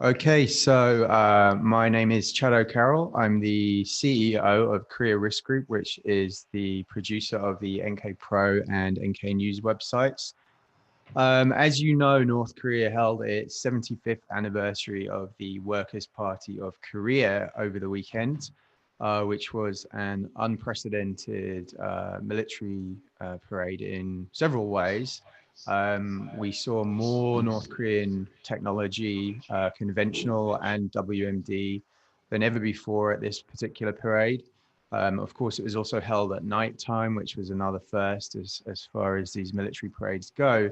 Okay, so my name is Chad O'Carroll. I'm the CEO of Korea Risk Group, which is the producer of the NK Pro and NK News websites. As you know, North Korea held its 75th anniversary of the Workers' Party of Korea over the weekend, which was an unprecedented military parade in several ways. We saw more North Korean technology, conventional and WMD, than ever before at this particular parade. Of course, it was also held at night time, which was another first as far as these military parades go.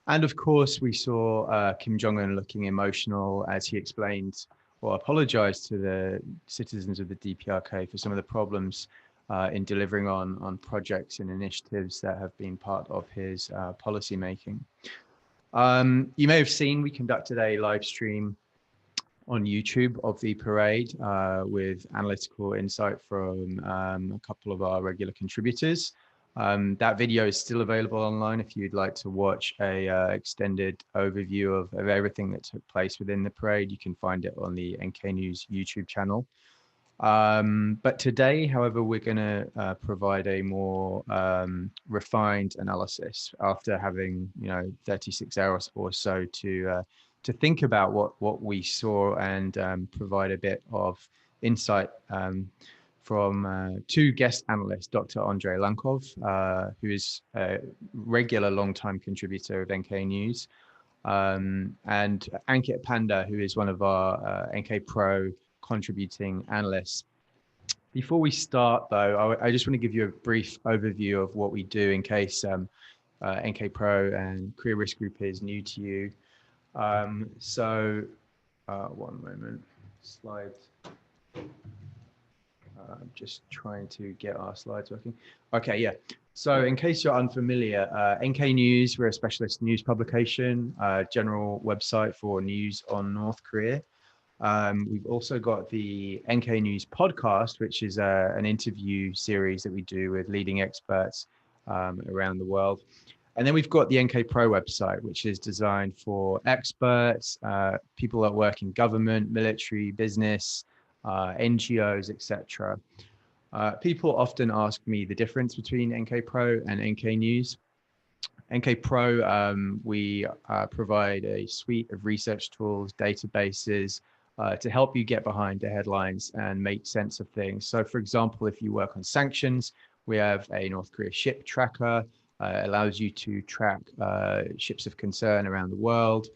And of course, we saw Kim Jong-un looking emotional as he explained or apologized to the citizens of the DPRK for some of the problems in delivering on projects and initiatives that have been part of his policy making. You may have seen we conducted a live stream on YouTube of the parade with analytical insight from a couple of our regular contributors. That video is still available online if you'd like to watch a extended overview of everything that took place within the parade. You can find it on the NK News YouTube channel. But today, however, we're going to provide a more refined analysis after having 36 hours or so to think about what we saw and provide a bit of insight from two guest analysts, Dr. Andrei Lankov, who is a regular long-time contributor of NK News, and Ankit Panda, who is one of our NK Pro contributing analysts. Before we start, though, I just want to give you a brief overview of what we do in case NK Pro and Korea Risk Group is new to you. One moment, slides. I'm just trying to get our slides working. Okay, yeah. So in case you're unfamiliar, NK News, we're a specialist news publication, general website for news on North Korea. We've also got the NK News podcast, which is an interview series that we do with leading experts around the world. And then we've got the NK Pro website, which is designed for experts, people that work in government, military, business, NGOs, etc. People often ask me the difference between NK Pro and NK News. NK Pro, we provide a suite of research tools, databases, to help you get behind the headlines and make sense of things. So for example, if you work on sanctions, we have a North Korea ship tracker, allows you to track ships of concern around the world.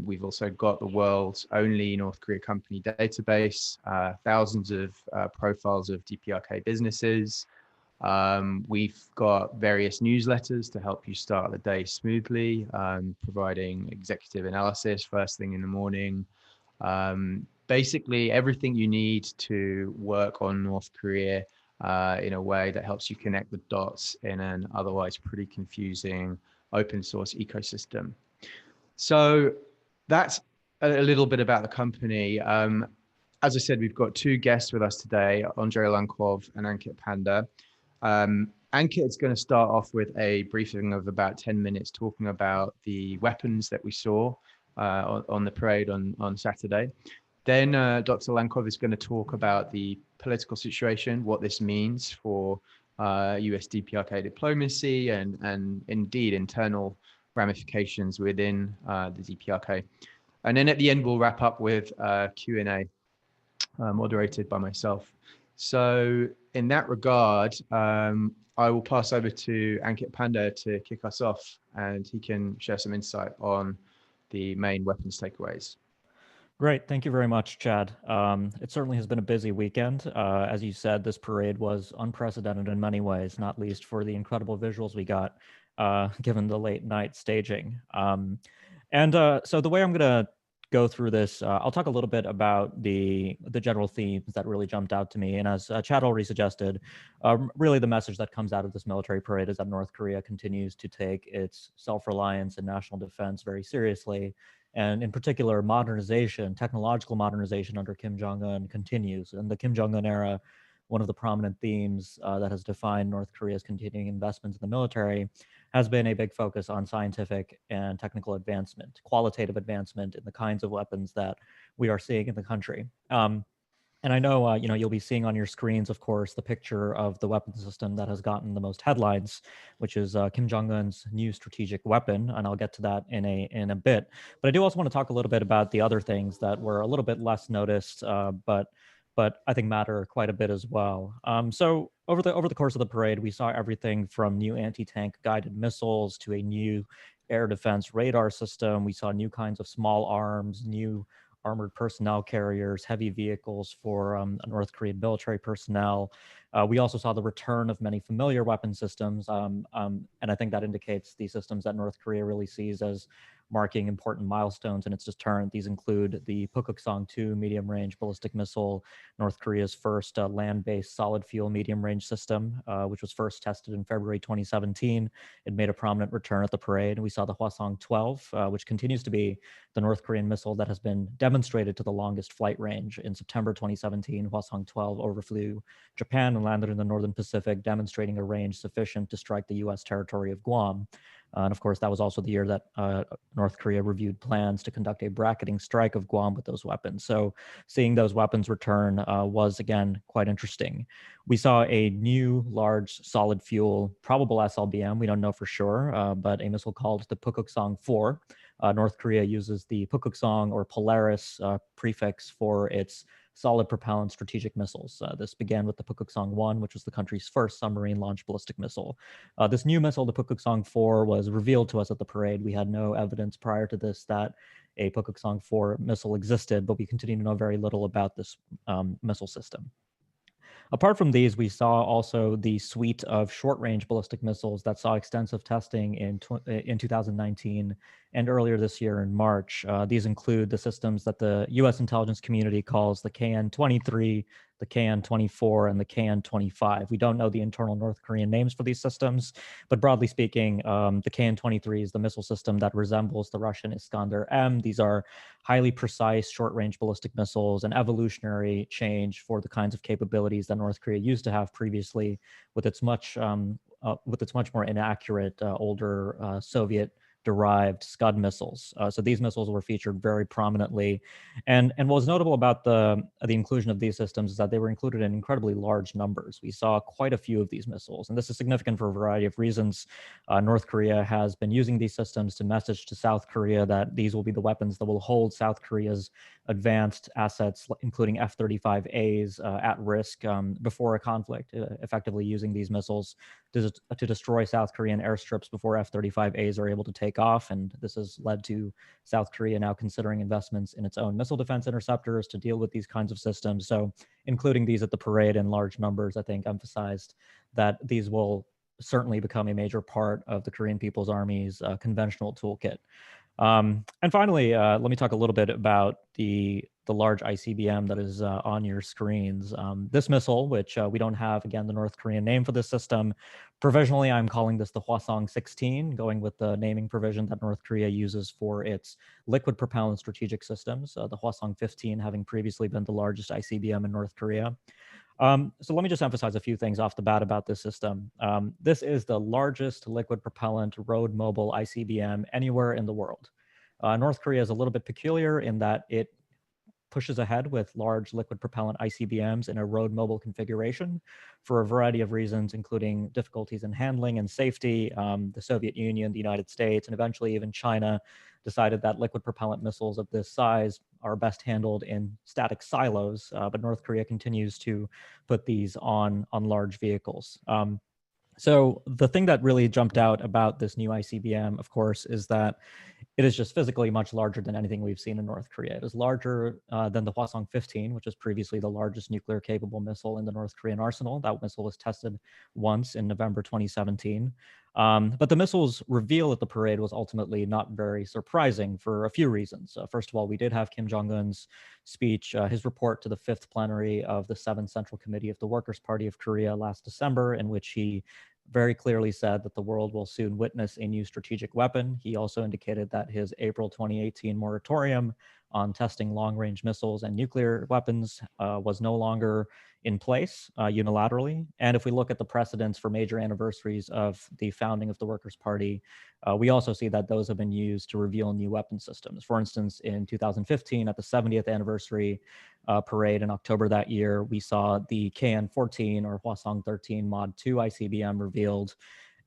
We've also got the world's only North Korea company database, thousands of profiles of DPRK businesses. We've got various newsletters to help you start the day smoothly, providing executive analysis first thing in the morning. Basically everything you need to work on North Korea in a way that helps you connect the dots in an otherwise pretty confusing open source ecosystem. So that's a little bit about the company. As I said, we've got two guests with us today, Andrei Lankov and Ankit Panda. Ankit is going to start off with a briefing of about 10 minutes talking about the weapons that we saw on the parade on Saturday. Then Dr. Lankov is going to talk about the political situation, what this means for US DPRK diplomacy and indeed internal ramifications within the DPRK. And then at the end, we'll wrap up with Q&A moderated by myself. So in that regard, I will pass over to Ankit Panda to kick us off, and he can share some insight on the main weapons takeaways. Great. Thank you very much, Chad. It certainly has been a busy weekend. As you said, this parade was unprecedented in many ways, not least for the incredible visuals we got, given the late night staging. So the way I'm going to go through this, I'll talk a little bit about the general themes that really jumped out to me. And as Chad already suggested, really the message that comes out of this military parade is that North Korea continues to take its self-reliance and national defense very seriously. And in particular, modernization, technological modernization under Kim Jong-un continues. In the Kim Jong-un era, one of the prominent themes that has defined North Korea's continuing investments in the military has been a big focus on scientific and technical advancement, qualitative advancement in the kinds of weapons that we are seeing in the country. And I know, you'll be seeing on your screens, of course, the picture of the weapon system that has gotten the most headlines, which is Kim Jong-un's new strategic weapon, and I'll get to that in a bit. But I do also want to talk a little bit about the other things that were a little bit less noticed, but I think matter quite a bit as well. So over the course of the parade, we saw everything from new anti-tank guided missiles to a new air defense radar system. We saw new kinds of small arms, new armored personnel carriers, heavy vehicles for North Korean military personnel. We also saw the return of many familiar weapon systems, and I think that indicates the systems that North Korea really sees as marking important milestones in its deterrent. These include the Pukguksong-2 medium-range ballistic missile, North Korea's first land-based solid-fuel medium-range system, which was first tested in February 2017. It made a prominent return at the parade. We saw the Hwasong-12, which continues to be the North Korean missile that has been demonstrated to the longest flight range. In September 2017, Hwasong-12 overflew Japan and landed in the Northern Pacific, demonstrating a range sufficient to strike the U.S. territory of Guam. And of course, that was also the year that North Korea reviewed plans to conduct a bracketing strike of Guam with those weapons. So seeing those weapons return was, again, quite interesting. We saw a new large solid fuel, probable SLBM, we don't know for sure, but a missile called the Pukguksong-4. North Korea uses the Pukguksong or Polaris prefix for its solid propellant strategic missiles. This began with the Pukguksong-1, which was the country's first submarine-launched ballistic missile. This new missile, the Pukguksong-4, was revealed to us at the parade. We had no evidence prior to this that a Pukguksong-4 missile existed, but we continue to know very little about this missile system. Apart from these, we saw also the suite of short-range ballistic missiles that saw extensive testing in 2019 and earlier this year in March. These include the systems that the U.S. intelligence community calls the KN-23, the KN-24, and the KN-25. We don't know the internal North Korean names for these systems, but broadly speaking, the KN-23 is the missile system that resembles the Russian Iskander-M. These are highly precise short-range ballistic missiles, an evolutionary change for the kinds of capabilities that North Korea used to have previously with its much more inaccurate older Soviet-derived Scud missiles. So these missiles were featured very prominently. And what was notable about the inclusion of these systems is that they were included in incredibly large numbers. We saw quite a few of these missiles, and this is significant for a variety of reasons. North Korea has been using these systems to message to South Korea that these will be the weapons that will hold South Korea's advanced assets, including F-35As, at risk before a conflict, effectively using these missiles to destroy South Korean airstrips before F-35As are able to take off. And this has led to South Korea now considering investments in its own missile defense interceptors to deal with these kinds of systems. So including these at the parade in large numbers, I think, emphasized that these will certainly become a major part of the Korean People's Army's conventional toolkit. And finally, let me talk a little bit about the large ICBM that is on your screens. This missile, which we don't have, again, the North Korean name for this system, provisionally I'm calling this the Hwasong-16, going with the naming provision that North Korea uses for its liquid propellant strategic systems, the Hwasong-15 having previously been the largest ICBM in North Korea. So let me just emphasize a few things off the bat about this system. This is the largest liquid propellant road mobile ICBM anywhere in the world. North Korea is a little bit peculiar in that it pushes ahead with large liquid propellant ICBMs in a road mobile configuration for a variety of reasons, including difficulties in handling and safety. The Soviet Union, the United States, and eventually even China decided that liquid propellant missiles of this size are best handled in static silos, but North Korea continues to put these on large vehicles. So the thing that really jumped out about this new ICBM, of course, is that it is just physically much larger than anything we've seen in North Korea. It is larger than the Hwasong-15, which is previously the largest nuclear-capable missile in the North Korean arsenal. That missile was tested once in November 2017. But the missile's reveal at the parade was ultimately not very surprising for a few reasons. First of all, we did have Kim Jong-un's speech, his report to the 5th plenary of the 7th Central Committee of the Workers' Party of Korea last December, in which he very clearly said that the world will soon witness a new strategic weapon. He also indicated that his April 2018 moratorium on testing long-range missiles and nuclear weapons was no longer in place unilaterally. And if we look at the precedents for major anniversaries of the founding of the Workers' Party, we also see that those have been used to reveal new weapon systems. For instance, in 2015, at the 70th anniversary parade in October that year, we saw the KN-14 or Hwasong-13 Mod 2 ICBM revealed.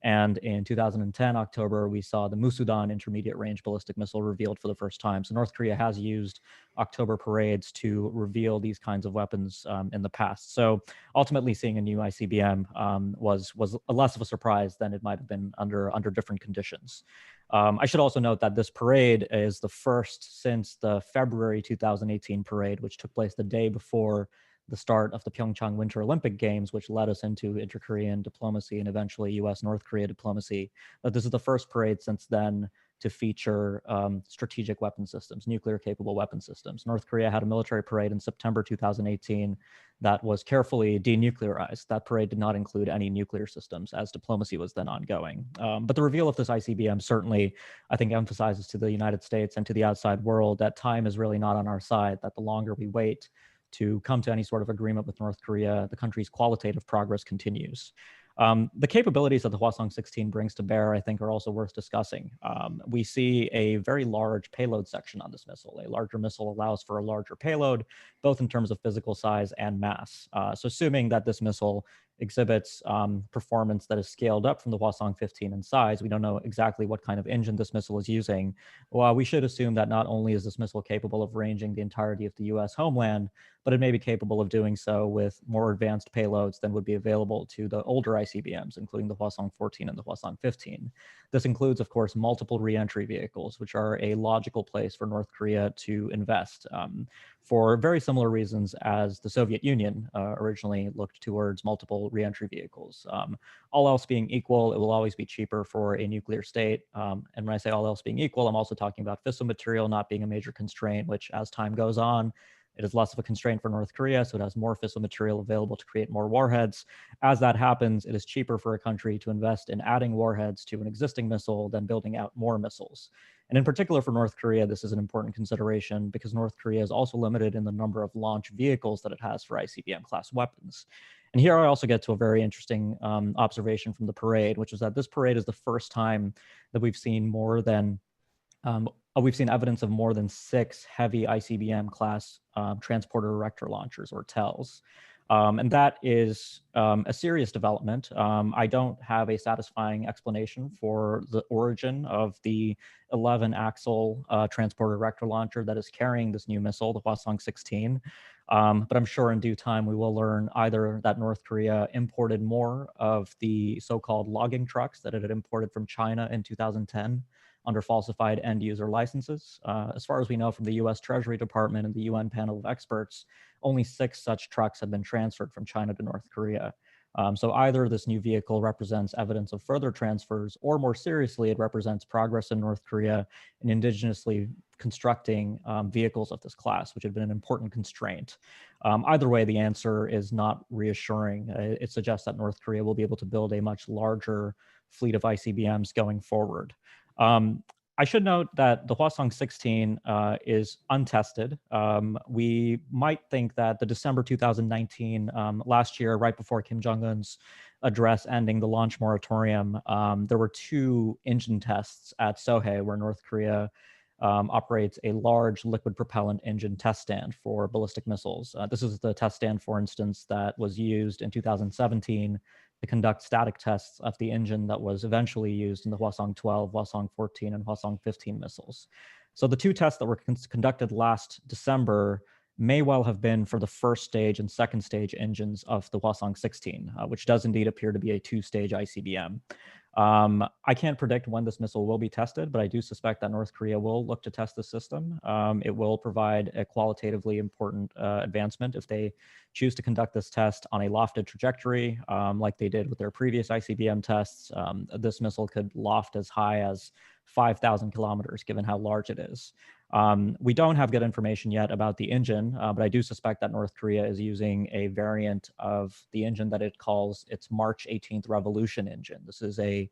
And in 2010, October, we saw the Musudan intermediate range ballistic missile revealed for the first time. So North Korea has used October parades to reveal these kinds of weapons in the past. So ultimately seeing a new ICBM was less of a surprise than it might have been under different conditions. I should also note that this parade is the first since the February 2018 parade, which took place the day before the start of the Pyeongchang Winter Olympic Games, which led us into inter-Korean diplomacy and eventually US-North Korea diplomacy. But this is the first parade since then to feature strategic weapon systems, nuclear-capable weapon systems. North Korea had a military parade in September 2018 that was carefully denuclearized. That parade did not include any nuclear systems as diplomacy was then ongoing. But the reveal of this ICBM certainly, I think, emphasizes to the United States and to the outside world that time is really not on our side, that the longer we wait to come to any sort of agreement with North Korea, the country's qualitative progress continues. The capabilities that the Hwasong-16 brings to bear, I think, are also worth discussing. We see a very large payload section on this missile. A larger missile allows for a larger payload, both in terms of physical size and mass. So assuming that this missile exhibits performance that is scaled up from the Hwasong-15 in size, we don't know exactly what kind of engine this missile is using. Well, we should assume that not only is this missile capable of ranging the entirety of the US homeland, but it may be capable of doing so with more advanced payloads than would be available to the older ICBMs, including the Hwasong-14 and the Hwasong-15. This includes, of course, multiple reentry vehicles, which are a logical place for North Korea to invest for very similar reasons as the Soviet Union originally looked towards multiple reentry vehicles. All else being equal, it will always be cheaper for a nuclear state. And when I say all else being equal, I'm also talking about fissile material not being a major constraint, which as time goes on, it is less of a constraint for North Korea, so it has more fissile material available to create more warheads. As that happens, it is cheaper for a country to invest in adding warheads to an existing missile than building out more missiles. And in particular for North Korea, this is an important consideration because North Korea is also limited in the number of launch vehicles that it has for ICBM-class weapons. And here I also get to a very interesting observation from the parade, which is that this parade is the first time that we've seen evidence of more than 6 heavy ICBM class transporter erector launchers, or TELs. And that is a serious development. I don't have a satisfying explanation for the origin of the 11-axle transporter erector launcher that is carrying this new missile, the Hwasong-16. But I'm sure in due time we will learn either that North Korea imported more of the so-called logging trucks that it had imported from China in 2010 under falsified end-user licenses. As far as we know from the US Treasury Department and the UN panel of experts, only 6 such trucks have been transferred from China to North Korea. So either this new vehicle represents evidence of further transfers, or more seriously, it represents progress in North Korea in indigenously constructing vehicles of this class, which had been an important constraint. Either way, the answer is not reassuring. It suggests that North Korea will be able to build a much larger fleet of ICBMs going forward. I should note that the Hwasong-16 is untested. We might think that the December 2019, last year, right before Kim Jong-un's address ending the launch moratorium, there were 2 engine tests at Sohae where North Korea operates a large liquid propellant engine test stand for ballistic missiles. This is the test stand, for instance, that was used in 2017 to conduct static tests of the engine that was eventually used in the Hwasong-12, Hwasong-14, and Hwasong-15 missiles. So the 2 tests that were conducted last December may well have been for the first stage and second stage engines of the Hwasong-16, which does indeed appear to be a 2-stage ICBM. I can't predict when this missile will be tested, but I do suspect that North Korea will look to test the system. It will provide a qualitatively important advancement if they choose to conduct this test on a lofted trajectory, like they did with their previous ICBM tests. This missile could loft as high as 5,000 kilometers, given how large it is. We don't have good information yet about the engine, but I do suspect that North Korea is using a variant of the engine that it calls its March 18th Revolution engine. This is a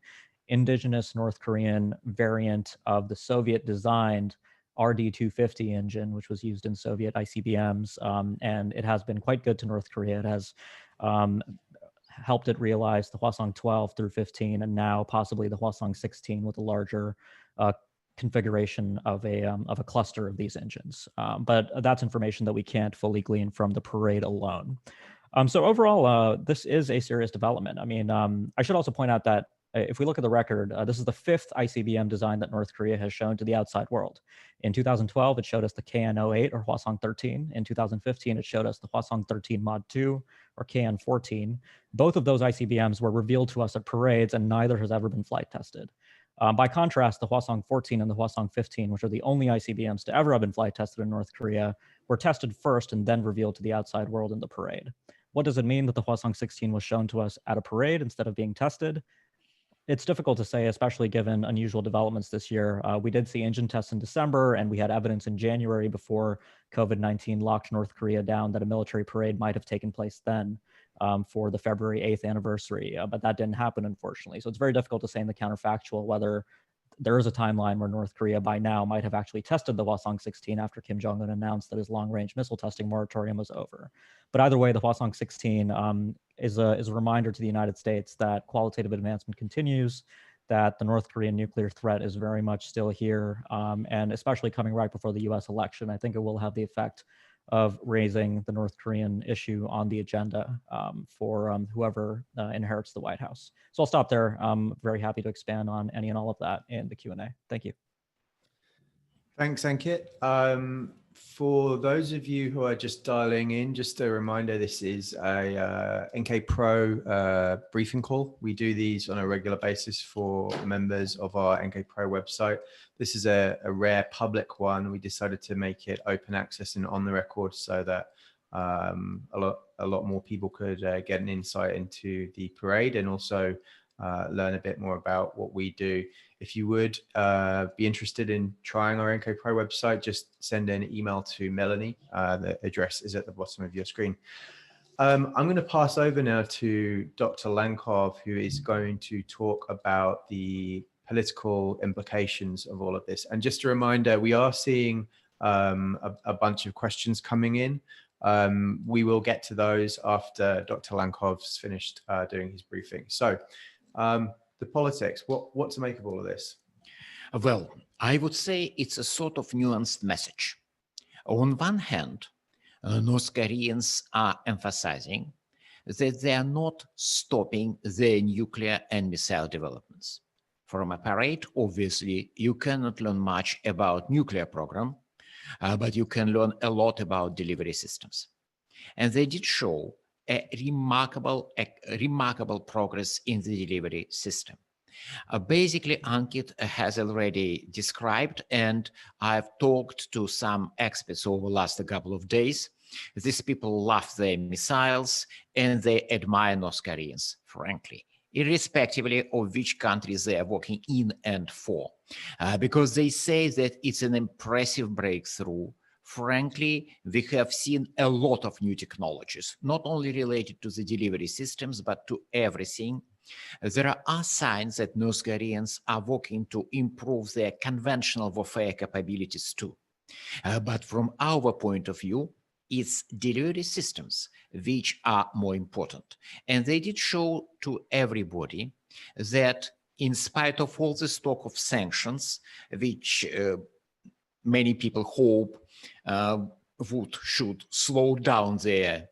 indigenous North Korean variant of the Soviet-designed RD-250 engine, which was used in Soviet ICBMs, and it has been quite good to North Korea. It has helped it realize the Hwasong 12 through 15, and now possibly the Hwasong 16 with a larger configuration of a cluster of these engines. But that's information that we can't fully glean from the parade alone. So overall, this is a serious development. I mean, I should also point out that if we look at the record, this is the 5th ICBM design that North Korea has shown to the outside world. In 2012, it showed us the KN-08 or Hwasong 13. In 2015, it showed us the Hwasong 13 Mod 2 or KN-14. Both of those ICBMs were revealed to us at parades, and neither has ever been flight tested. By contrast, the Hwasong 14 and the Hwasong 15, which are the only ICBMs to ever have been flight tested in North Korea, were tested first and then revealed to the outside world in the parade. What does it mean that the Hwasong 16 was shown to us at a parade instead of being tested? It's difficult to say, especially given unusual developments this year. We did see engine tests in December, and we had evidence in January before COVID-19 locked North Korea down that a military parade might have taken place then for the February 8th anniversary, but that didn't happen, unfortunately. So it's very difficult to say in the counterfactual whether there is a timeline where North Korea by now might have actually tested the Hwasong 16 after Kim Jong-un announced that his long-range missile testing moratorium was over. But either way, the Hwasong 16 is a reminder to the United States that qualitative advancement continues, that the North Korean nuclear threat is very much still here, and especially coming right before the US election, I think it will have the effect of raising the North Korean issue on the agenda for whoever inherits the White House. So I'll stop there. I'm very happy to expand on any and all of that in the Q&A. Thank you. Thanks, Ankit. For those of you who are just dialing in, just a reminder, this is a NK Pro briefing call. We do these on a regular basis for members of our NK Pro website. This is a rare public one. We decided to make it open access and on the record so that a lot more people could get an insight into the parade and also learn a bit more about what we do. If you would be interested in trying our NK Pro website, just send an email to Melanie. The address is at the bottom of your screen. I'm going to pass over now to Dr. Lankov, who is going to talk about the political implications of all of this. And just a reminder, we are seeing a bunch of questions coming in. We will get to those after Dr. Lankov's finished doing his briefing. So the politics, what to make of all of this? Well, I would say it's a sort of nuanced message. On one hand, North Koreans are emphasizing that they are not stopping their nuclear and missile developments. From a parade, obviously, you cannot learn much about nuclear program, but you can learn a lot about delivery systems. And they did show a remarkable progress in the delivery system. Basically, Ankit has already described, and I've talked to some experts over the last couple of days. These people love their missiles and they admire North Koreans, frankly, irrespectively of which countries they are working in and for, because they say that it's an impressive breakthrough. Frankly, we have seen a lot of new technologies, not only related to the delivery systems, but to everything. There are signs that North Koreans are working to improve their conventional warfare capabilities too. But from our point of view, it's delivery systems which are more important. And they did show to everybody that in spite of all this talk of sanctions, which many people hope should slow down their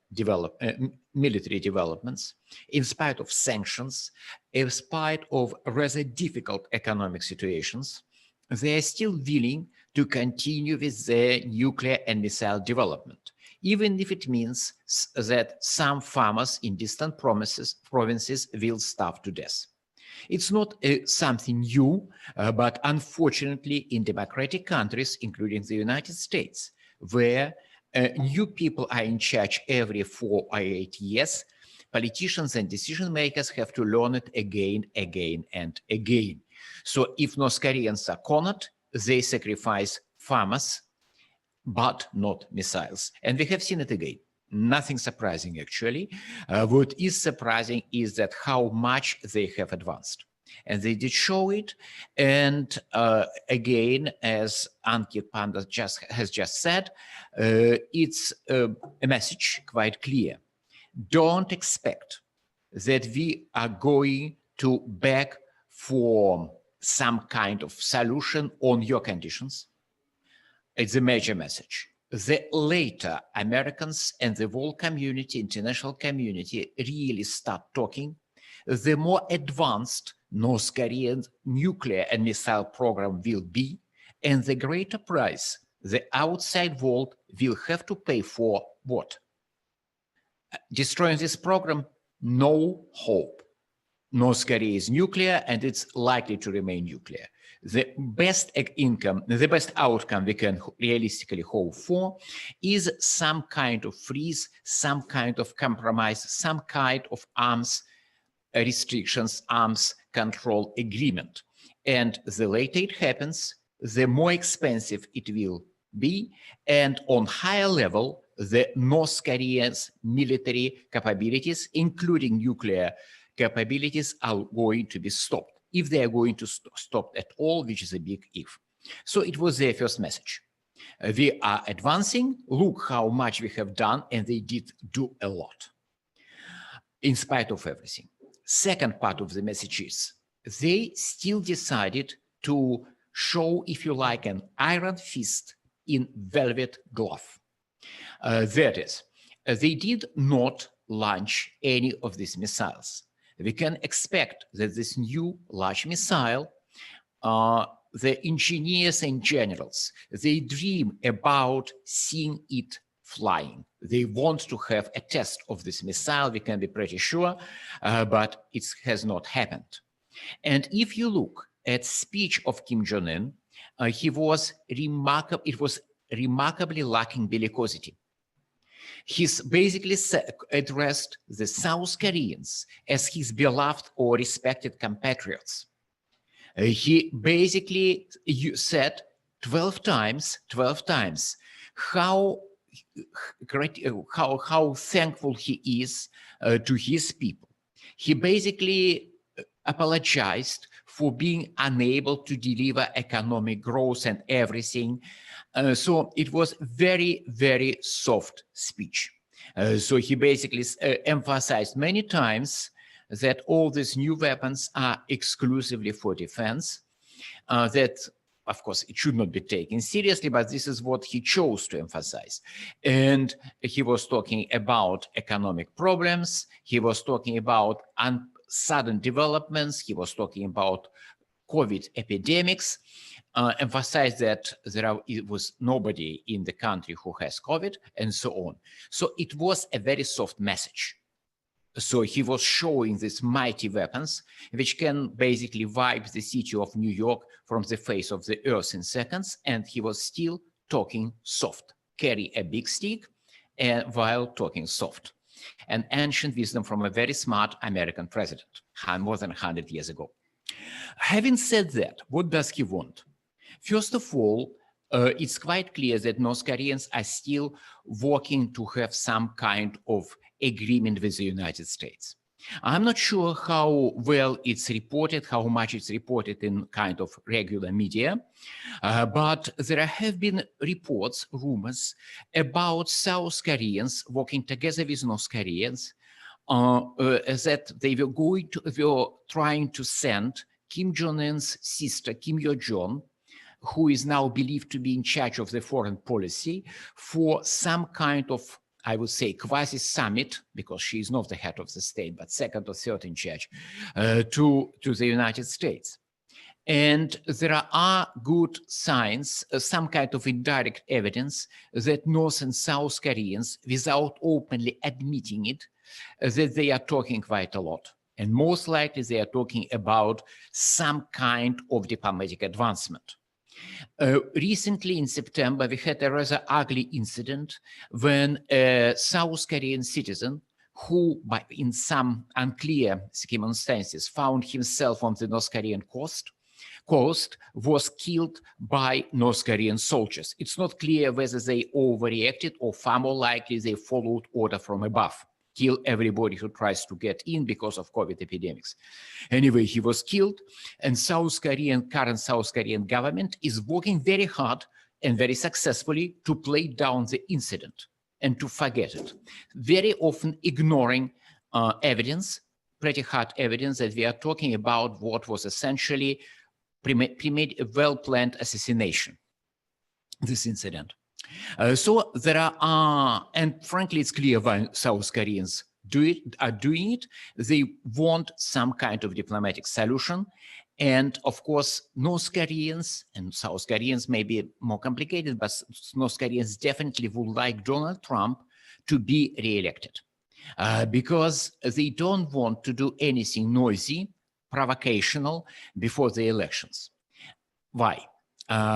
military developments, in spite of sanctions, in spite of rather difficult economic situations, they are still willing to continue with their nuclear and missile development, even if it means that some farmers in distant provinces will starve to death. It's not something new, but unfortunately in democratic countries, including the United States, where new people are in charge every 4 or 8 years, politicians and decision makers have to learn it again and again. So if North Koreans are cornered, they sacrifice farmers, but not missiles. And we have seen it again. Nothing surprising, actually. What is surprising is that how much they have advanced. And they did show it. And again, as Ankit Panda has just said, it's a message quite clear. Don't expect that we are going to beg for some kind of solution on your conditions. It's a major message. The later Americans and the world community, international community, really start talking, the more advanced North Korean nuclear and missile program will be, and the greater price the outside world will have to pay for what? Destroying this program? No hope. North Korea is nuclear and it's likely to remain nuclear. The best outcome we can realistically hope for is some kind of freeze, some kind of compromise, some kind of arms restrictions, arms control agreement. And the later it happens, the more expensive it will be. And on higher level, the North Korea's military capabilities, including nuclear capabilities, are going to be stopped. If they are going to stop at all, which is a big if. So it was their first message. We are advancing, look how much we have done, and they did do a lot, in spite of everything. Second part of the message is, they still decided to show, if you like, an iron fist in velvet glove. That is, they did not launch any of these missiles. We can expect that this new large missile, the engineers and generals, they dream about seeing it flying. They want to have a test of this missile, we can be pretty sure, but it has not happened. And if you look at speech of Kim Jong-un, it was remarkably lacking bellicosity. He's basically addressed the South Koreans as his beloved or respected compatriots. He basically said 12 times how thankful he is to his people. He basically apologized for being unable to deliver economic growth and everything. So it was very, very soft speech. So he basically emphasized many times that all these new weapons are exclusively for defense, that, of course, it should not be taken seriously, but this is what he chose to emphasize. And he was talking about economic problems. He was talking about sudden developments. He was talking about COVID epidemics, emphasized that it was nobody in the country who has COVID, and so on. So it was a very soft message. So he was showing these mighty weapons, which can basically wipe the city of New York from the face of the earth in seconds, and he was still talking soft. Carry a big stick while talking soft. An ancient wisdom from a very smart American president, more than 100 years ago. Having said that, what does he want? First of all, it's quite clear that North Koreans are still working to have some kind of agreement with the United States. I'm not sure how well it's reported, how much it's reported in kind of regular media, but there have been reports, rumors about South Koreans working together with North Koreans, that they were trying to send Kim Jong-un's sister, Kim Yo-jong, who is now believed to be in charge of the foreign policy, for some kind of, I would say, quasi-summit, because she is not the head of the state, but second or third in charge, to the United States. And there are good signs, some kind of indirect evidence that North and South Koreans, without openly admitting it, that they are talking quite a lot. And most likely they are talking about some kind of diplomatic advancement. Recently in September, we had a rather ugly incident when a South Korean citizen who, in some unclear circumstances, found himself on the North Korean coast, coast was killed by North Korean soldiers. It's not clear whether they overreacted or far more likely they followed order from above. Kill everybody who tries to get in because of COVID epidemics. Anyway, he was killed, and current South Korean government is working very hard and very successfully to play down the incident and to forget it, very often ignoring evidence, pretty hard evidence that we are talking about what was essentially a well-planned assassination, this incident. So there are, and frankly, it's clear why South Koreans are doing it. They want some kind of diplomatic solution. And of course, North Koreans and South Koreans may be more complicated, but North Koreans definitely would like Donald Trump to be re-elected because they don't want to do anything noisy, provocational before the elections. Why?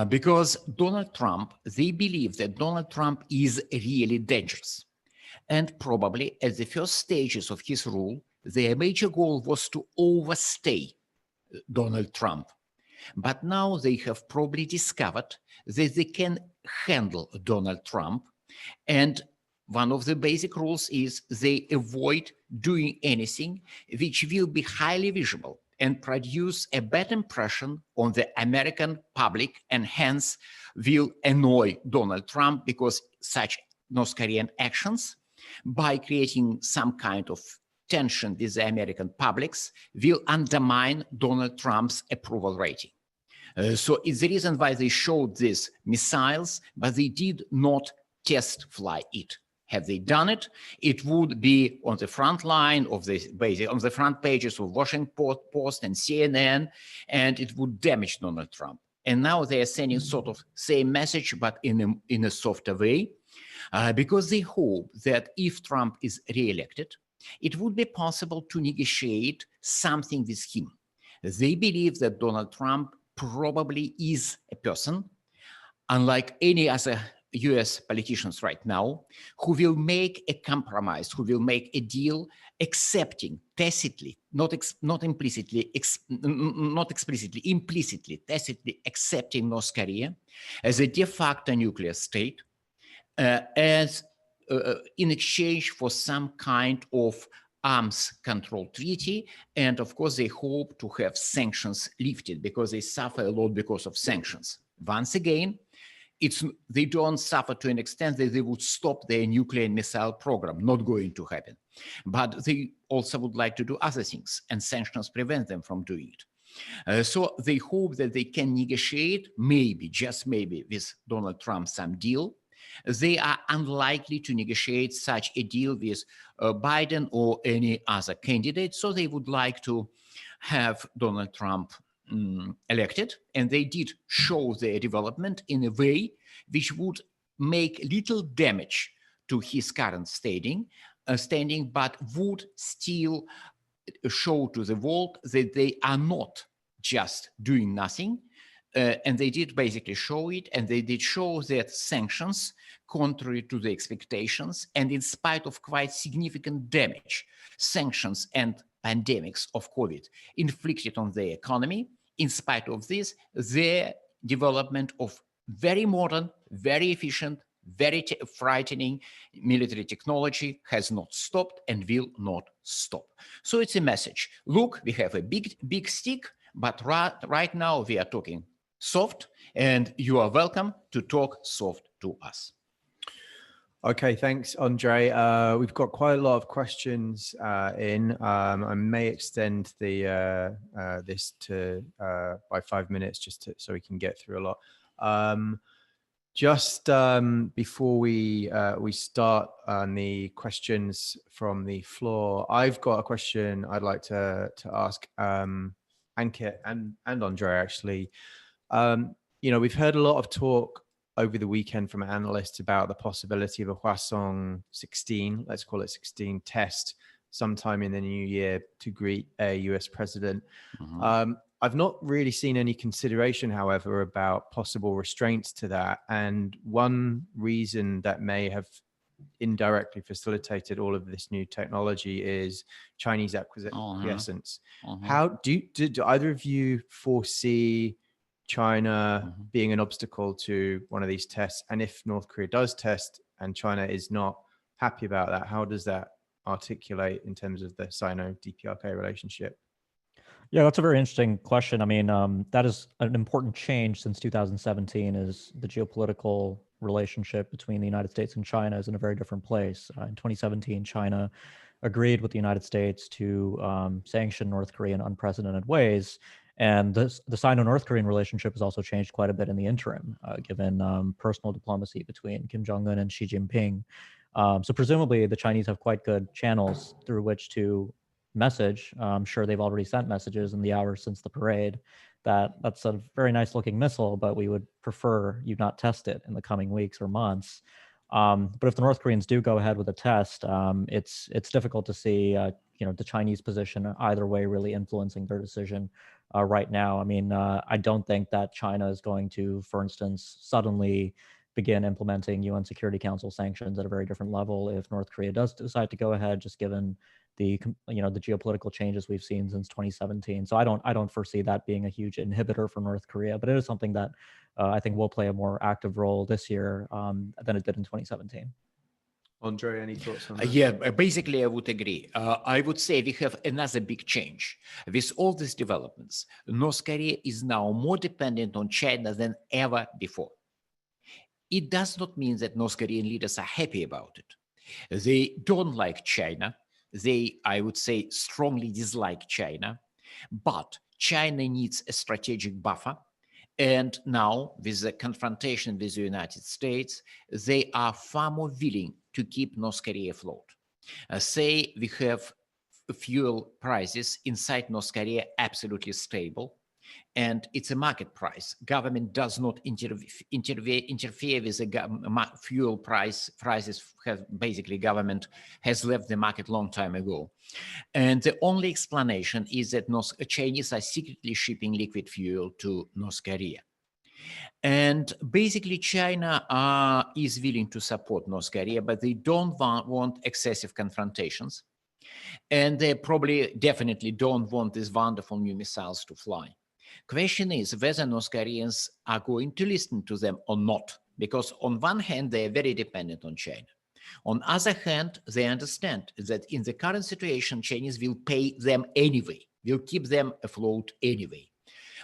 Because Donald Trump, they believe that Donald Trump is really dangerous. And probably at the first stages of his rule, their major goal was to overstay Donald Trump. But now they have probably discovered that they can handle Donald Trump. And one of the basic rules is they avoid doing anything which will be highly visible and produce a bad impression on the American public, and hence will annoy Donald Trump, because such North Korean actions, by creating some kind of tension with the American publics, will undermine Donald Trump's approval rating. So it's the reason why they showed these missiles, but they did not test fly it. Have they done it? It would be on the front line of on the front pages of Washington Post and CNN, and it would damage Donald Trump. And now they are sending sort of same message, but in a softer way, because they hope that if Trump is re-elected, it would be possible to negotiate something with him. They believe that Donald Trump probably is a person, unlike any other US politicians right now, who will make a compromise, who will make a deal, accepting tacitly, not explicitly, implicitly, tacitly accepting North Korea as a de facto nuclear state, in exchange for some kind of arms control treaty. And of course, they hope to have sanctions lifted, because they suffer a lot because of sanctions. Once again, they don't suffer to an extent that they would stop their nuclear and missile program. Not going to happen. But they also would like to do other things, and sanctions prevent them from doing it. So they hope that they can negotiate, maybe, just maybe, with Donald Trump some deal. They are unlikely to negotiate such a deal with Biden or any other candidate. So they would like to have Donald Trump elected, and they did show their development in a way which would make little damage to his current standing, but would still show to the world that they are not just doing nothing. And they did basically show it, and they did show that sanctions, contrary to the expectations, and in spite of quite significant damage, sanctions and pandemics of COVID inflicted on the economy, in spite of this, their development of very modern, very efficient, very frightening military technology has not stopped and will not stop. So it's a message. Look, we have a big stick, but right now we are talking soft, and you are welcome to talk soft to us. Okay, thanks, Andrei. We've got quite a lot of questions in. I may extend this to by 5 minutes, just so we can get through a lot. Just before we start on the questions from the floor, I've got a question I'd like to ask Ankit and Andrei, actually. We've heard a lot of talk over the weekend from analysts about the possibility of a Hwasong 16, let's call it 16, test sometime in the new year to greet a US president. Mm-hmm. I've not really seen any consideration, however, about possible restraints to that. And one reason that may have indirectly facilitated all of this new technology is Chinese acquiescence. How do either of you foresee China being an obstacle to one of these tests? And if North Korea does test and China is not happy about that, how does that articulate in terms of the Sino-DPRK relationship? Yeah, that's a very interesting question. I mean, that is an important change since 2017 is the geopolitical relationship between the United States and China is in a very different place. In 2017, China agreed with the United States to sanction North Korea in unprecedented ways. And the Sino-North Korean relationship has also changed quite a bit in the interim, given personal diplomacy between Kim Jong-un and Xi Jinping. So presumably the Chinese have quite good channels through which to message. I'm sure they've already sent messages in the hours since the parade that's a very nice looking missile, but we would prefer you not test it in the coming weeks or months. But if the North Koreans do go ahead with a test, it's difficult to see the Chinese position either way really influencing their decision right now. I mean, I don't think that China is going to, for instance, suddenly begin implementing UN Security Council sanctions at a very different level if North Korea does decide to go ahead, just given the geopolitical changes we've seen since 2017. So I don't foresee that being a huge inhibitor for North Korea, but it is something that I think will play a more active role this year than it did in 2017. Andrei, any thoughts on that? Yeah, basically I would agree. I would say we have another big change. With all these developments, North Korea is now more dependent on China than ever before. It does not mean that North Korean leaders are happy about it. They don't like China. They, I would say, strongly dislike China, but China needs a strategic buffer. And now, with the confrontation with the United States, they are far more willing to keep North Korea afloat. Say we have fuel prices inside North Korea absolutely stable, and it's a market price. Government does not interfere with the fuel prices. Basically, government has left the market long time ago. And the only explanation is that Chinese are secretly shipping liquid fuel to North Korea. And basically, China is willing to support North Korea, but they don't want excessive confrontations. And they definitely don't want these wonderful new missiles to fly. Question is whether North Koreans are going to listen to them or not, because on one hand, they are very dependent on China. On the other hand, they understand that in the current situation, Chinese will pay them anyway, will keep them afloat anyway.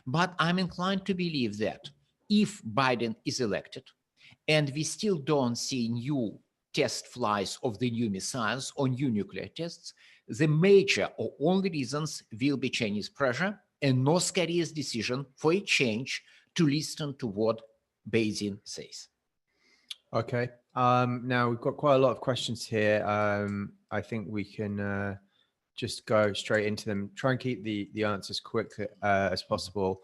But I'm inclined to believe that if Biden is elected and we still don't see new test flights of the new missiles or new nuclear tests, the major or only reasons will be Chinese pressure and North Korea's decision for a change to listen to what Beijing says. Okay. Now we've got quite a lot of questions here. I think we can just go straight into them. Try and keep the answers quick as possible.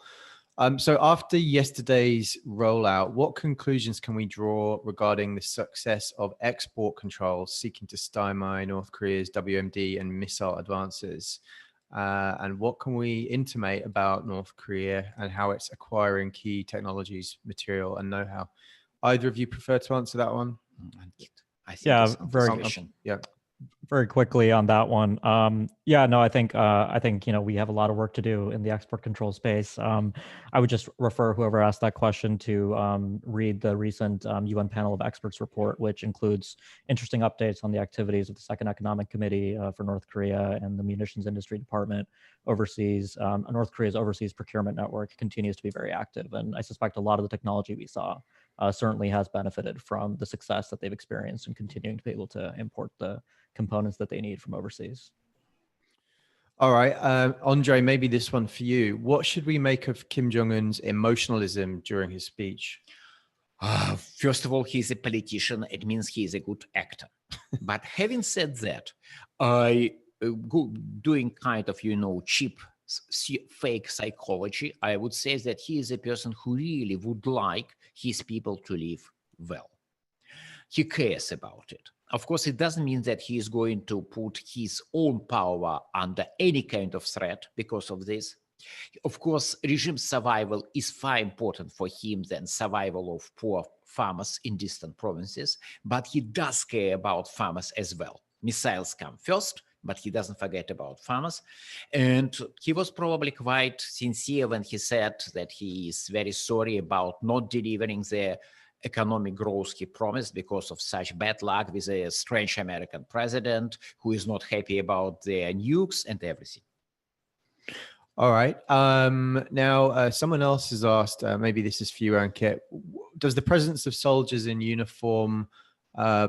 So after yesterday's rollout, what conclusions can we draw regarding the success of export controls seeking to stymie North Korea's WMD and missile advances? And what can we intimate about North Korea and how it's acquiring key technologies, material, and know-how? Either of you prefer to answer that one? I think yeah, very quickly on that one. I think we have a lot of work to do in the export control space. I would just refer whoever asked that question to read the recent UN panel of experts report, which includes interesting updates on the activities of the Second Economic Committee for North Korea and the Munitions Industry Department overseas. North Korea's overseas procurement network continues to be very active, and I suspect a lot of the technology we saw certainly has benefited from the success that they've experienced in continuing to be able to import the components that they need from overseas. All right, Andrei, maybe this one for you. What should we make of Kim Jong-un's emotionalism during his speech? First of all, he's a politician. It means he's a good actor. But having said that, doing kind of, cheap fake psychology, I would say that he is a person who really would like his people to live well. He cares about it. Of course, it doesn't mean that he is going to put his own power under any kind of threat because of this. Of course, regime survival is far important for him than survival of poor farmers in distant provinces, but he does care about farmers as well. Missiles come first, but he doesn't forget about farmers. And he was probably quite sincere when he said that he is very sorry about not delivering the economic growth he promised because of such bad luck with a strange American president who is not happy about their nukes and everything. All right. Now, someone else has asked, maybe this is for you, Ankit. Does the presence of soldiers in uniform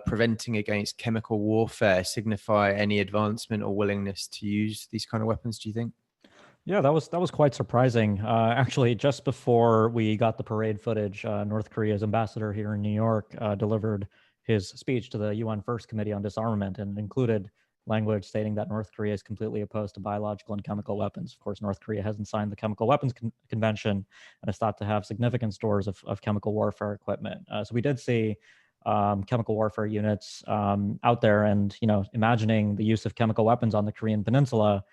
preventing against chemical warfare signify any advancement or willingness to use these kind of weapons, do you think? Yeah, that was quite surprising. Actually, just before we got the parade footage, North Korea's ambassador here in New York delivered his speech to the UN First Committee on Disarmament and included language stating that North Korea is completely opposed to biological and chemical weapons. Of course, North Korea hasn't signed the Chemical Weapons Convention and is thought to have significant stores of chemical warfare equipment. So we did see chemical warfare units out there, and imagining the use of chemical weapons on the Korean Peninsula.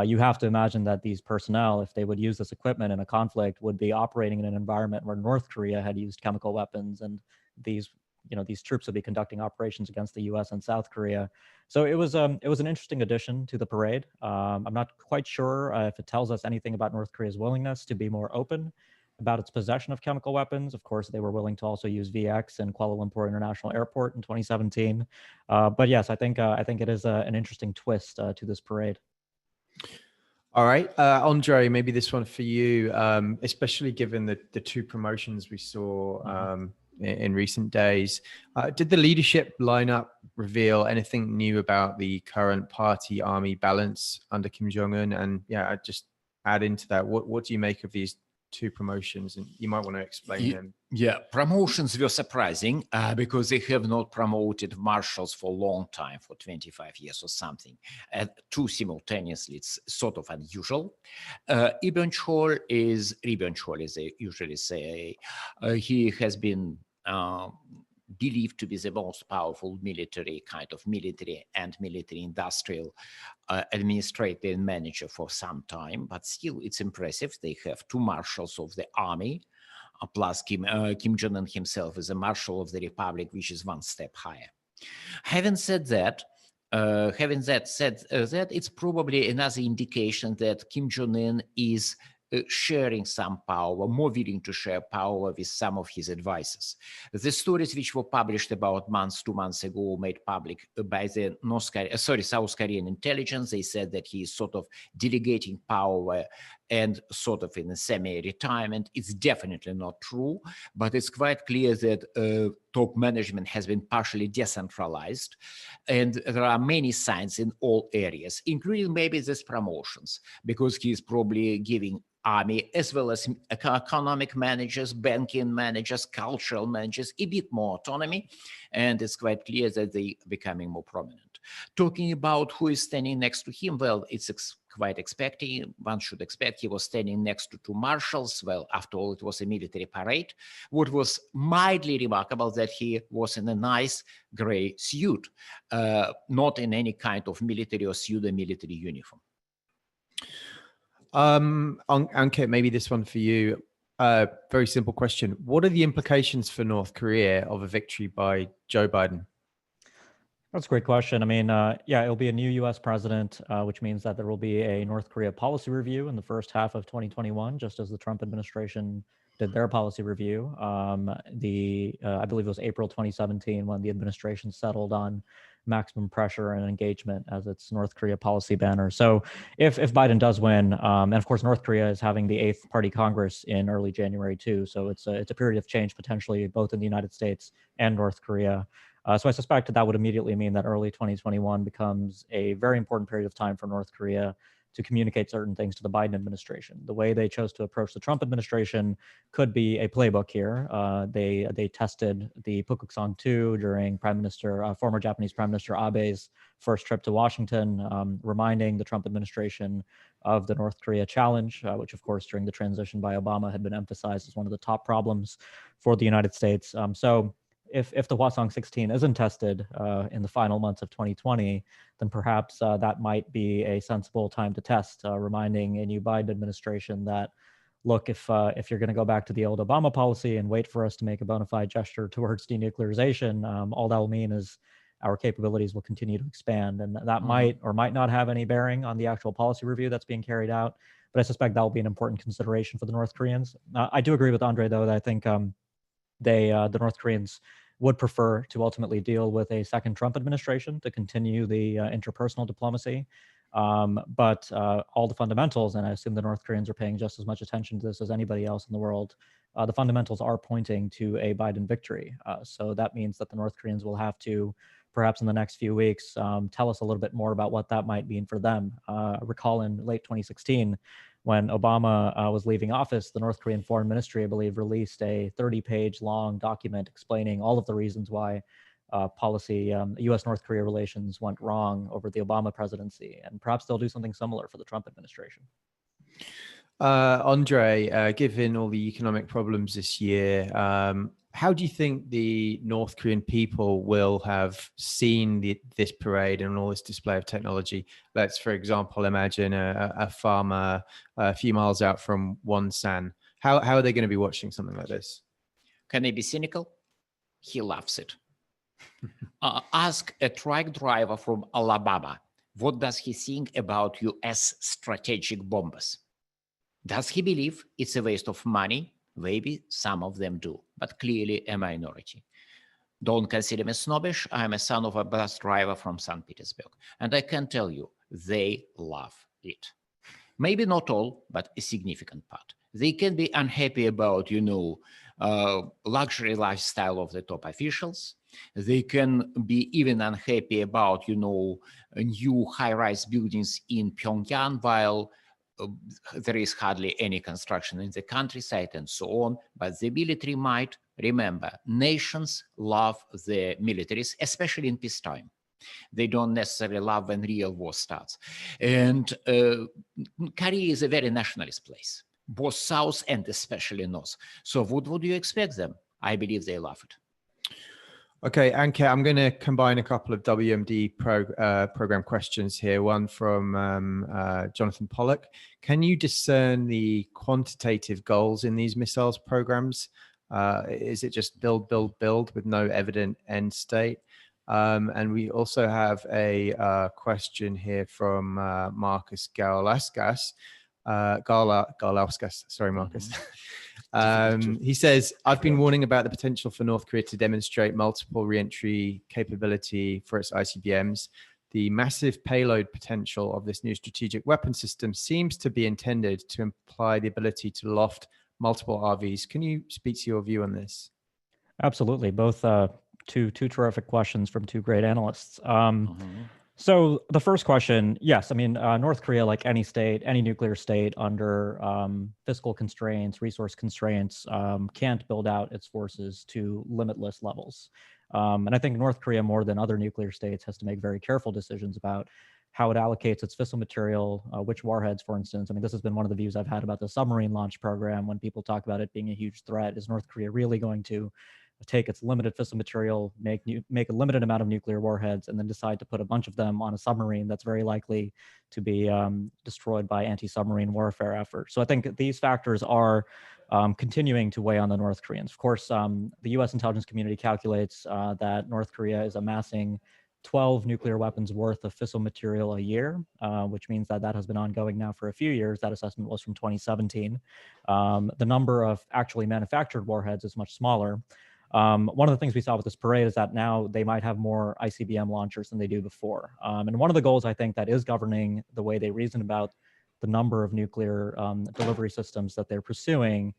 You have to imagine that these personnel, if they would use this equipment in a conflict, would be operating in an environment where North Korea had used chemical weapons, and these troops would be conducting operations against the U.S. and South Korea. So it was an interesting addition to the parade. I'm not quite sure if it tells us anything about North Korea's willingness to be more open about its possession of chemical weapons. Of course, they were willing to also use VX in Kuala Lumpur International Airport in 2017. But yes, I think it is an interesting twist to this parade. All right, Andrei, maybe this one for you, especially given the two promotions we saw in recent days. Did the leadership lineup reveal anything new about the current party-army balance under Kim Jong-un? And yeah, I'd just add into that, what do you make of these two promotions? And you might want to explain them. Yeah, promotions were surprising because they have not promoted marshals for a long time, for 25 years or something. Two simultaneously, it's sort of unusual. Ibn Chol, as they usually say, he has been believed to be the most powerful military and military industrial administrator and manager for some time, but still it's impressive. They have two marshals of the army, plus Kim Jong-un himself is a marshal of the republic, which is one step higher. Having said that, it's probably another indication that Kim Jong-un is sharing some power, more willing to share power with some of his advisors. The stories which were published about 2 months ago, made public by the South Korean intelligence, they said that he is sort of delegating power and sort of in a semi-retirement. It's definitely not true, but it's quite clear that top management has been partially decentralized, and there are many signs in all areas, including maybe these promotions, because he's probably giving army as well as economic managers, banking managers, cultural managers a bit more autonomy, and it's quite clear that they're becoming more prominent. Talking about who is standing next to him, well, it's quite expecting. One should expect he was standing next to two marshals. Well, after all, it was a military parade. What was mildly remarkable that he was in a nice gray suit, not in any kind of military or pseudo-military uniform. Ankit, maybe this one for you. Very simple question. What are the implications for North Korea of a victory by Joe Biden? That's a great question. I mean, yeah, it'll be a new U.S. president, which means that there will be a North Korea policy review in the first half of 2021, just as the Trump administration did their policy review. I believe it was April 2017 when the administration settled on maximum pressure and engagement as its North Korea policy banner. So if Biden does win, and of course North Korea is having the 8th Party Congress in early January too, so it's a period of change potentially both in the United States and North Korea. So I suspect that would immediately mean that early 2021 becomes a very important period of time for North Korea to communicate certain things to the Biden administration. The way they chose to approach the Trump administration could be a playbook here. They tested the Pukguksong 2 during former Japanese Prime Minister Abe's first trip to Washington, reminding the Trump administration of the North Korea challenge, which of course during the transition by Obama had been emphasized as one of the top problems for the United States. So if the Hwasong 16 isn't tested in the final months of 2020, then perhaps that might be a sensible time to test, reminding a new Biden administration that, look, if you're going to go back to the old Obama policy and wait for us to make a bona fide gesture towards denuclearization, all that will mean is our capabilities will continue to expand. And that might or might not have any bearing on the actual policy review that's being carried out. But I suspect that will be an important consideration for the North Koreans. I do agree with Andrei, though, that I think the North Koreans would prefer to ultimately deal with a second Trump administration to continue the interpersonal diplomacy. But all the fundamentals, and I assume the North Koreans are paying just as much attention to this as anybody else in the world, the fundamentals are pointing to a Biden victory. So that means that the North Koreans will have to, perhaps in the next few weeks, tell us a little bit more about what that might mean for them. Recall in late 2016, when Obama was leaving office, the North Korean Foreign Ministry, I believe, released a 30-page long document explaining all of the reasons why U.S.-North Korea relations went wrong over the Obama presidency. And perhaps they'll do something similar for the Trump administration. Andrei, given all the economic problems this year, how do you think the North Korean people will have seen this parade and all this display of technology? Let's, for example, imagine a farmer a few miles out from Wonsan. How are they going to be watching something like this? Can I be cynical? He loves it. Ask a truck driver from Alabama, what does he think about US strategic bombers? Does he believe it's a waste of money? Maybe some of them do, but clearly a minority. Don't consider me snobbish. I'm a son of a bus driver from St. Petersburg, and I can tell you, they love it. Maybe not all, but a significant part. They can be unhappy about, luxury lifestyle of the top officials. They can be even unhappy about, new high-rise buildings in Pyongyang, while there is hardly any construction in the countryside and so on. But the military might remember, nations love the militaries, especially in peacetime. They don't necessarily love when real war starts. And Korea is a very nationalist place, both South and especially North. So what would you expect them? I believe they love it. Okay, Ankit, I'm going to combine a couple of WMD program questions here. One from Jonathan Pollock. Can you discern the quantitative goals in these missiles programs? Is it just build, build, build with no evident end state? And we also have a question here from Marcus Gaulauskas. Sorry, Marcus. He says, I've been warning about the potential for North Korea to demonstrate multiple re-entry capability for its ICBMs. The massive payload potential of this new strategic weapon system seems to be intended to imply the ability to loft multiple RVs. Can you speak to your view on this? Absolutely. Both two terrific questions from two great analysts. So the first question, yes, I mean, North Korea, like any state, any nuclear state under fiscal constraints, resource constraints, can't build out its forces to limitless levels. And I think North Korea, more than other nuclear states, has to make very careful decisions about how it allocates its fissile material, which warheads, for instance. I mean, this has been one of the views I've had about the submarine launch program when people talk about it being a huge threat. Is North Korea really going to take its limited fissile material, make a limited amount of nuclear warheads, and then decide to put a bunch of them on a submarine that's very likely to be destroyed by anti-submarine warfare efforts? So I think these factors are continuing to weigh on the North Koreans. Of course, the US intelligence community calculates that North Korea is amassing 12 nuclear weapons worth of fissile material a year, which means that has been ongoing now for a few years. That assessment was from 2017. The number of actually manufactured warheads is much smaller. One of the things we saw with this parade is that now they might have more ICBM launchers than they do before. And one of the goals, I think, that is governing the way they reason about the number of nuclear delivery systems that they're pursuing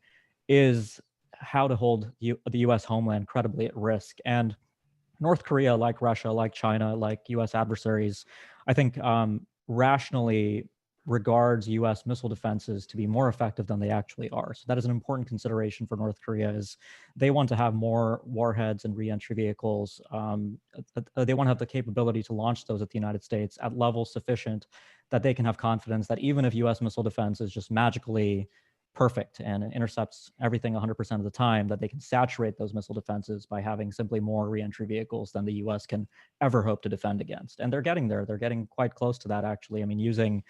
is how to hold the US homeland credibly at risk. And North Korea, like Russia, like China, like US adversaries, I think rationally regards US missile defenses to be more effective than they actually are. So that is an important consideration for North Korea, is they want to have more warheads and reentry vehicles. They want to have the capability to launch those at the United States at levels sufficient that they can have confidence that even if US missile defense is just magically perfect and intercepts everything 100% of the time, that they can saturate those missile defenses by having simply more reentry vehicles than the US can ever hope to defend against. And they're getting there. They're getting quite close to that, actually. I mean, using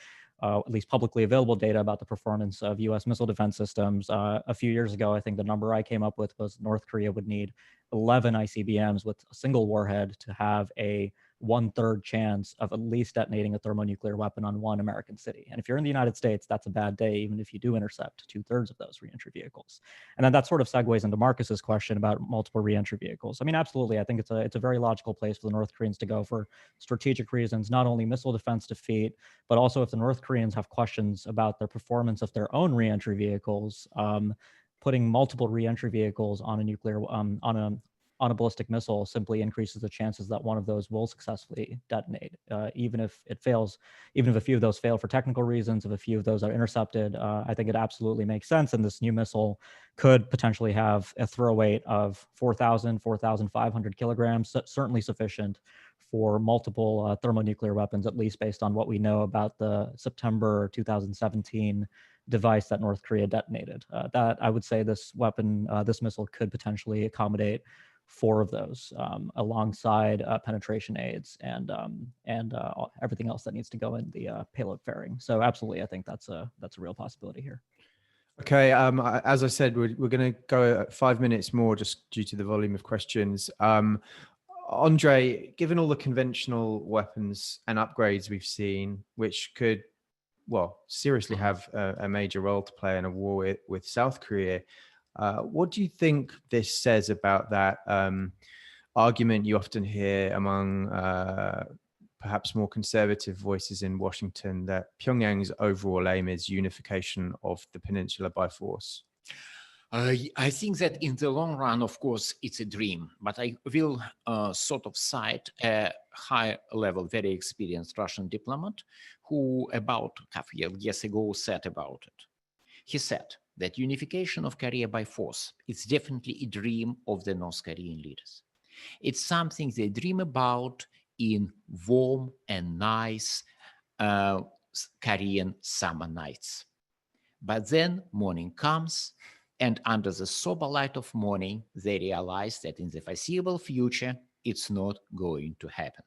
at least publicly available data about the performance of US missile defense systems. A few years ago, I think the number I came up with was North Korea would need 11 ICBMs with a single warhead to have a 1/3 chance of at least detonating a thermonuclear weapon on one American city. And if you're in the United States, that's a bad day, even if you do intercept 2/3 of those reentry vehicles. And then that sort of segues into Marcus's question about multiple reentry vehicles. I mean, absolutely, I think it's a very logical place for the North Koreans to go for strategic reasons, not only missile defense defeat, but also if the North Koreans have questions about their performance of their own reentry vehicles, putting multiple reentry vehicles on a nuclear on a ballistic missile simply increases the chances that one of those will successfully detonate, even if it fails, even if a few of those fail for technical reasons, if a few of those are intercepted. I think it absolutely makes sense. And this new missile could potentially have a throw weight of 4,000, 4,500 kilograms, certainly sufficient for multiple thermonuclear weapons, at least based on what we know about the September 2017 device that North Korea detonated. That I would say this weapon, this missile could potentially accommodate 4 of those, alongside penetration aids and everything else that needs to go in the payload fairing. So absolutely, I think that's a real possibility here. Okay, as I said, we're going to go 5 minutes more just due to the volume of questions. Andrei, given all the conventional weapons and upgrades we've seen, which could, well, seriously have a major role to play in a war with South Korea, what do you think this says about that argument you often hear among perhaps more conservative voices in Washington that Pyongyang's overall aim is unification of the peninsula by force? I think that in the long run, of course, it's a dream, but I will sort of cite a high-level, very experienced Russian diplomat who about half a year ago said about it. He said that unification of Korea by force is definitely a dream of the North Korean leaders. It's something they dream about in warm and nice Korean summer nights. But then morning comes, and under the sober light of morning, they realize that in the foreseeable future, it's not going to happen.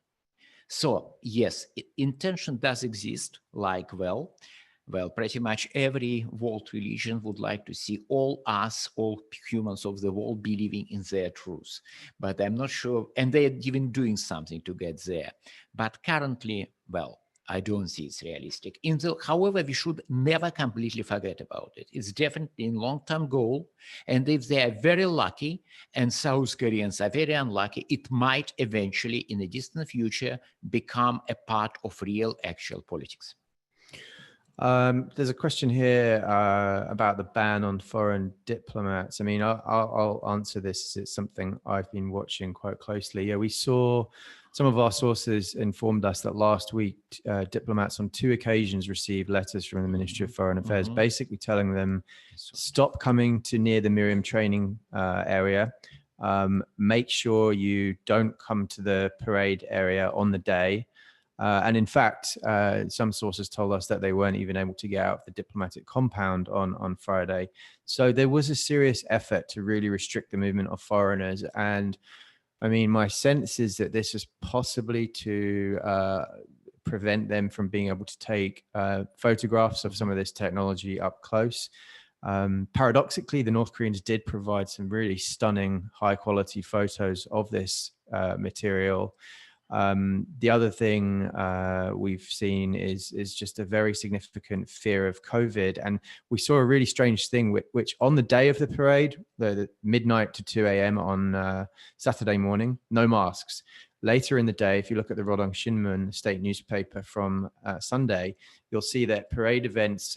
So yes, intention does exist, like, well, pretty much every world religion would like to see all humans of the world believing in their truth. But I'm not sure, and they're even doing something to get there. But currently, well, I don't see it's realistic. However, we should never completely forget about it. It's definitely a long-term goal. And if they are very lucky and South Koreans are very unlucky, it might eventually, in the distant future, become a part of real, actual politics. There's a question here about the ban on foreign diplomats. I mean, I'll answer this. It's something I've been watching quite closely. Yeah, we saw some of our sources informed us that last week diplomats on 2 occasions received letters from the Ministry of Foreign Affairs, basically telling them stop coming to near the Miriam training area. Make sure you don't come to the parade area on the day. And in fact, some sources told us that they weren't even able to get out of the diplomatic compound on Friday. So there was a serious effort to really restrict the movement of foreigners. And I mean, my sense is that this is possibly to prevent them from being able to take photographs of some of this technology up close. Paradoxically, the North Koreans did provide some really stunning high quality photos of this material. The other thing we've seen is just a very significant fear of COVID. And we saw a really strange thing, which on the day of the parade, the midnight to 2 a.m. on Saturday morning, no masks. Later in the day, if you look at the Rodong Shinmun state newspaper from Sunday, you'll see that parade events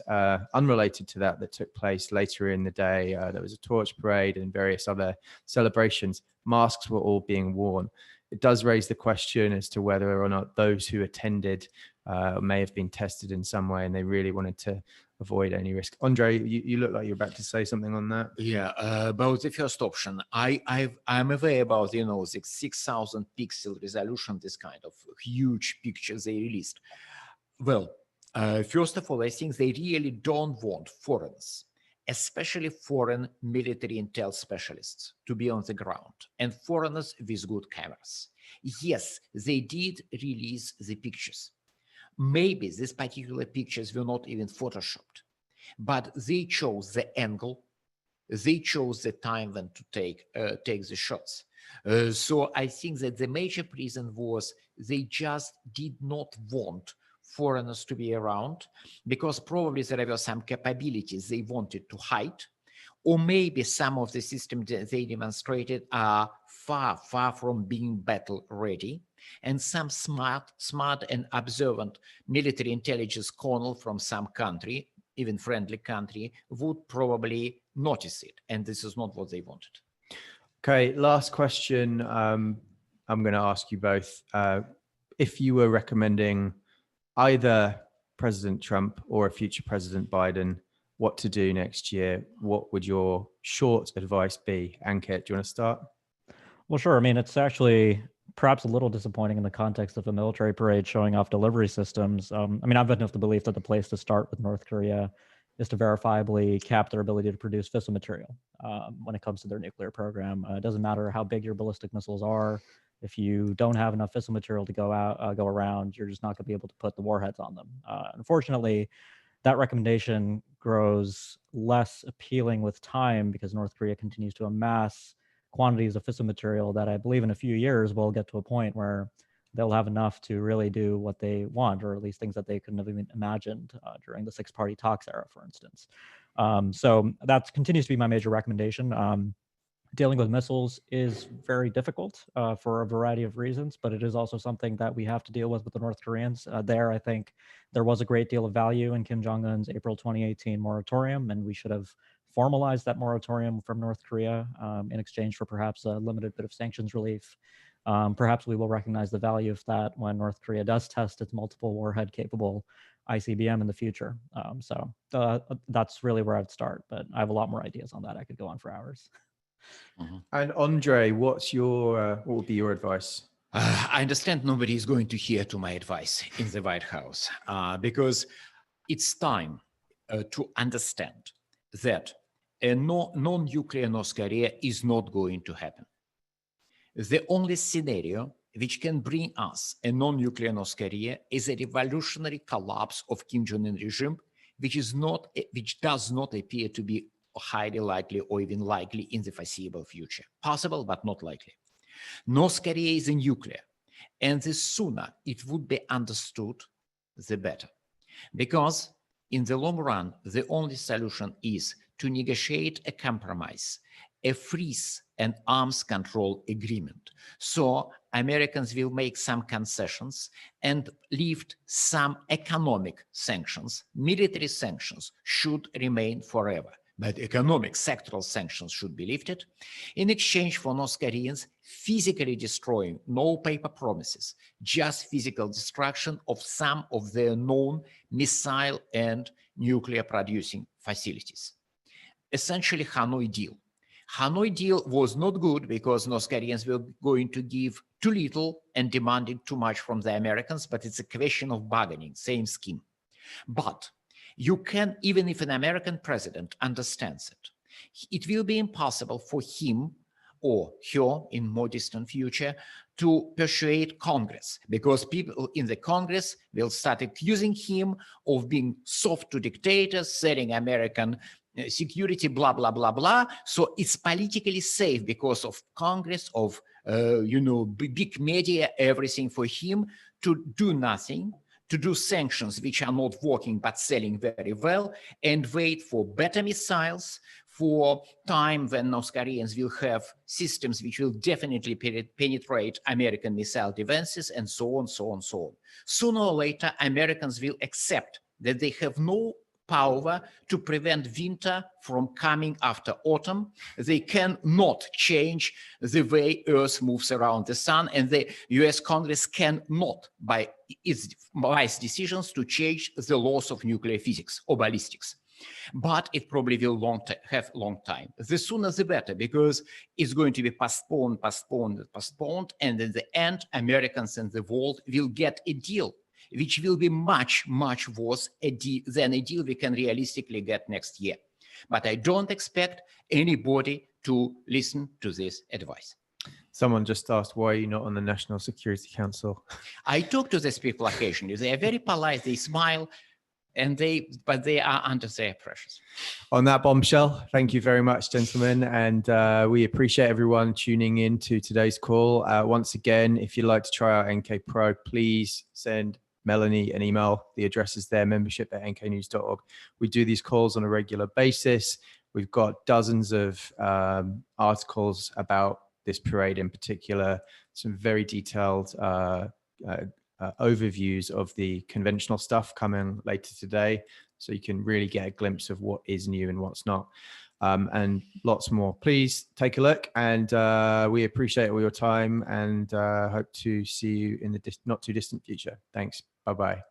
unrelated to that took place later in the day. There was a torch parade and various other celebrations. Masks were all being worn. It does raise the question as to whether or not those who attended may have been tested in some way and they really wanted to avoid any risk. Andrei, you look like you're about to say something on that. Yeah, about the first option, I'm aware about, the 6,000 pixel resolution, this kind of huge pictures they released. Well, first of all, I think they really don't want foreigners especially foreign military intel specialists, to be on the ground, and foreigners with good cameras. Yes, they did release the pictures. Maybe these particular pictures were not even photoshopped, but they chose the angle, they chose the time when to take the shots. So I think that the major reason was they just did not want foreigners to be around, because probably there were some capabilities they wanted to hide, or maybe some of the systems that they demonstrated are far, far from being battle ready. And some smart and observant military intelligence colonel from some country, even friendly country, would probably notice it. And this is not what they wanted. Okay, last question. I'm going to ask you both. If you were recommending either President Trump or a future President Biden what to do next year, what would your short advice be? Ankit, do you want to start? Well, sure. I mean, it's actually perhaps a little disappointing in the context of a military parade showing off delivery systems. I mean, I've been of the belief that the place to start with North Korea is to verifiably cap their ability to produce fissile material when it comes to their nuclear program. It doesn't matter how big your ballistic missiles are. If you don't have enough fissile material to go around, you're just not going to be able to put the warheads on them. Unfortunately, that recommendation grows less appealing with time because North Korea continues to amass quantities of fissile material that I believe in a few years will get to a point where they'll have enough to really do what they want, or at least things that they couldn't have even imagined during the six-party talks era, for instance. So that continues to be my major recommendation. Dealing with missiles is very difficult for a variety of reasons, but it is also something that we have to deal with the North Koreans. I think there was a great deal of value in Kim Jong-un's April 2018 moratorium, and we should have formalized that moratorium from North Korea in exchange for perhaps a limited bit of sanctions relief. Perhaps we will recognize the value of that when North Korea does test its multiple warhead-capable ICBM in the future. So that's really where I'd start, but I have a lot more ideas on that. I could go on for hours. Mm-hmm. And Andrei, what would be your advice? I understand nobody is going to hear to my advice in the White House because it's time to understand that a non-nuclear North Korea is not going to happen. The only scenario which can bring us a non-nuclear North Korea is a revolutionary collapse of Kim Jong-un regime, which does not appear to be highly likely or even likely in the foreseeable future. Possible, but not likely. North Korea is a nuclear, and the sooner it would be understood, the better. Because in the long run, the only solution is to negotiate a compromise, a freeze and arms control agreement. So Americans will make some concessions and lift some economic sanctions. Military sanctions should remain forever, but economic sectoral sanctions should be lifted in exchange for North Koreans physically destroying, no paper promises, just physical destruction of some of their known missile and nuclear producing facilities. Essentially, Hanoi deal. Hanoi deal was not good because North Koreans were going to give too little and demanding too much from the Americans, but it's a question of bargaining, same scheme. But you can, even if an American president understands it, it will be impossible for him or her in more distant future to persuade Congress, because people in the Congress will start accusing him of being soft to dictators, selling American security, blah, blah, blah, blah. So it's politically safe because of Congress, of, big media, everything for him to do nothing, to do sanctions which are not working but selling very well, and wait for better missiles, for time when North Koreans will have systems which will definitely penetrate American missile defenses, and so on, so on, so on. Sooner or later, Americans will accept that they have no power to prevent winter from coming after autumn. They cannot change the way Earth moves around the sun, and the US Congress cannot, by its wise decisions, to change the laws of nuclear physics or ballistics. But it probably will have a long time. The sooner the better, because it's going to be postponed, and in the end, Americans and the world will get a deal which will be much, much worse than a deal we can realistically get next year. But I don't expect anybody to listen to this advice. Someone just asked, why are you not on the National Security Council? I talk to these people occasionally. They are very polite. They smile, but they are under their pressures. On that bombshell, thank you very much, gentlemen. And we appreciate everyone tuning in to today's call. Once again, if you'd like to try out NK Pro, please send Melanie an email. The address is there, membership@nknews.org. We do these calls on a regular basis. We've got dozens of articles about this parade in particular, some very detailed overviews of the conventional stuff coming later today. So you can really get a glimpse of what is new and what's not, and lots more. Please take a look, and we appreciate all your time, and hope to see you in the not too distant future. Thanks. Bye-bye.